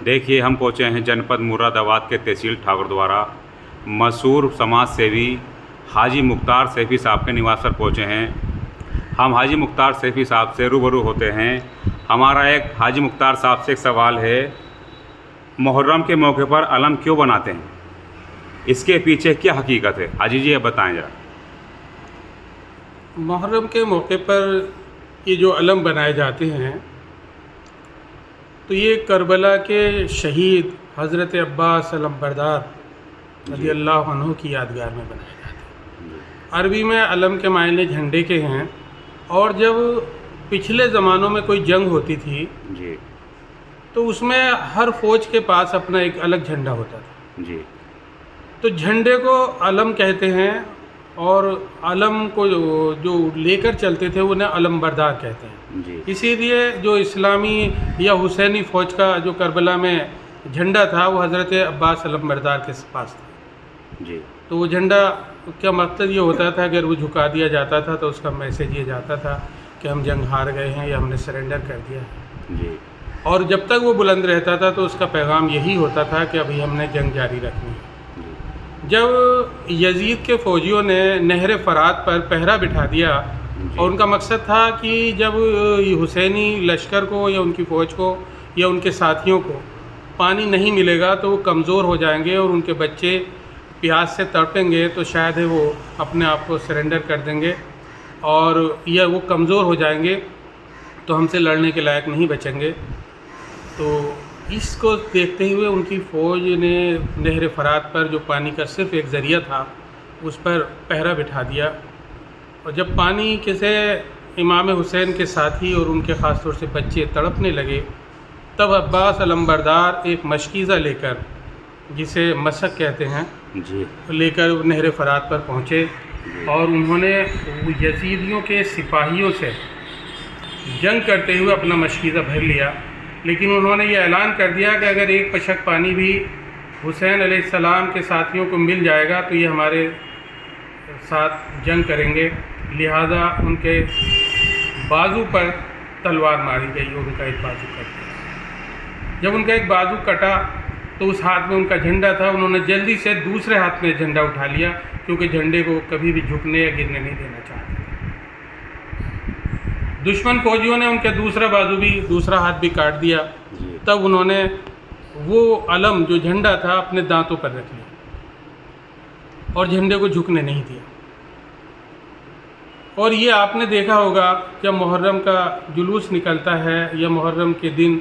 دیکھیے ہم پہنچے ہیں جنپد مراد آباد کے تحصیل ٹھاکردوارا مشہور سماج سیوی حاجی مختار سیفی صاحب کے نواس پر پہنچے ہیں۔ ہم حاجی مختار سیفی صاحب سے روبرو ہوتے ہیں۔ ہمارا ایک حاجی مختار صاحب سے ایک سوال ہے، محرم کے موقع پر علم کیوں بناتے ہیں؟ اس کے پیچھے کیا حقیقت ہے؟ حاجی جی بتائیں ذرا۔ محرم کے موقع پر یہ جو علم بنائے جاتے ہیں تو یہ کربلا کے شہید حضرت عباس علم بردار رضی اللہ عنہ کی یادگار میں بنائے جاتے ہیں۔ عربی میں علم کے معنی جھنڈے کے ہیں، اور جب پچھلے زمانوں میں کوئی جنگ ہوتی تھی جی تو اس میں ہر فوج کے پاس اپنا ایک الگ جھنڈا ہوتا تھا۔ جی تو جھنڈے کو علم کہتے ہیں، اور علم کو جو لے کر چلتے تھے انہیں علم بردار کہتے ہیں۔ جی اسی لیے جو اسلامی یا حسینی فوج کا جو کربلا میں جھنڈا تھا وہ حضرت عباس علم بردار کے پاس تھا۔ جی تو وہ جھنڈا کا مقصد یہ ہوتا تھا، اگر وہ جھکا دیا جاتا تھا تو اس کا میسیج یہ جاتا تھا کہ ہم جنگ ہار گئے ہیں یا ہم نے سرنڈر کر دیا ہے۔ جی اور جب تک وہ بلند رہتا تھا تو اس کا پیغام یہی ہوتا تھا کہ ابھی ہم نے جنگ جاری رکھنی ہے۔ جب یزید کے فوجیوں نے نہر فرات پر پہرا بٹھا دیا، اور ان کا مقصد تھا کہ جب حسینی لشکر کو یا ان کی فوج کو یا ان کے ساتھیوں کو پانی نہیں ملے گا تو وہ کمزور ہو جائیں گے، اور ان کے بچے پیاس سے تڑپیں گے تو شاید وہ اپنے آپ کو سرنڈر کر دیں گے، اور یا وہ کمزور ہو جائیں گے تو ہم سے لڑنے کے لائق نہیں بچیں گے۔ تو اس کو دیکھتے ہوئے ان کی فوج نے نہر فرات پر جو پانی کا صرف ایک ذریعہ تھا اس پر پہرا بٹھا دیا، اور جب پانی کسی امام حسین کے ساتھی اور ان کے خاص طور سے بچے تڑپنے لگے تب عباس علم بردار ایک مشکیزہ لے کر، جسے مسک کہتے ہیں، جی لے کر نہر فرات پر پہنچے، اور انہوں نے یزیدیوں کے سپاہیوں سے جنگ کرتے ہوئے اپنا مشکیزہ بھر لیا، لیکن انہوں نے یہ اعلان کر دیا کہ اگر ایک پشک پانی بھی حسین علیہ السلام کے ساتھیوں کو مل جائے گا تو یہ ہمارے ساتھ جنگ کریں گے۔ لہذا ان کے بازو پر تلوار ماری گئی اور ان کا ایک بازو کٹ گیا۔ جب ان کا ایک بازو کٹا تو اس ہاتھ میں ان کا جھنڈا تھا، انہوں نے جلدی سے دوسرے ہاتھ میں جھنڈا اٹھا لیا، کیونکہ جھنڈے کو کبھی بھی جھکنے یا گرنے نہیں دینا چاہتے تھے۔ دشمن فوجیوں نے ان کے دوسرا ہاتھ بھی کاٹ دیا، تب انہوں نے وہ علم جو جھنڈا تھا اپنے دانتوں پر رکھ لیا اور جھنڈے کو جھکنے نہیں دیا۔ اور یہ آپ نے دیکھا ہوگا جب محرم کا جلوس نکلتا ہے یا محرم کے دن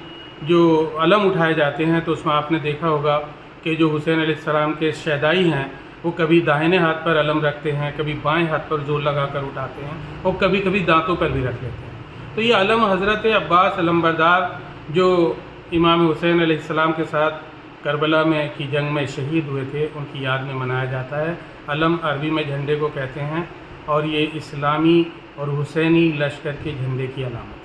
جو علم اٹھائے جاتے ہیں تو اس میں آپ نے دیکھا ہوگا کہ جو حسین علیہ السلام کے شہدائی ہیں وہ کبھی داہنے ہاتھ پر علم رکھتے ہیں، کبھی بائیں ہاتھ پر زور لگا کر اٹھاتے ہیں، اور کبھی کبھی دانتوں پر بھی رکھ لیتے ہیں۔ تو یہ علم حضرت عباس علم بردار جو امام حسین علیہ السلام کے ساتھ کربلا میں کی جنگ میں شہید ہوئے تھے ان کی یاد میں منایا جاتا ہے۔ علم عربی میں جھنڈے کو کہتے ہیں، اور یہ اسلامی اور حسینی لشکر کے جھنڈے کی علامت ہے۔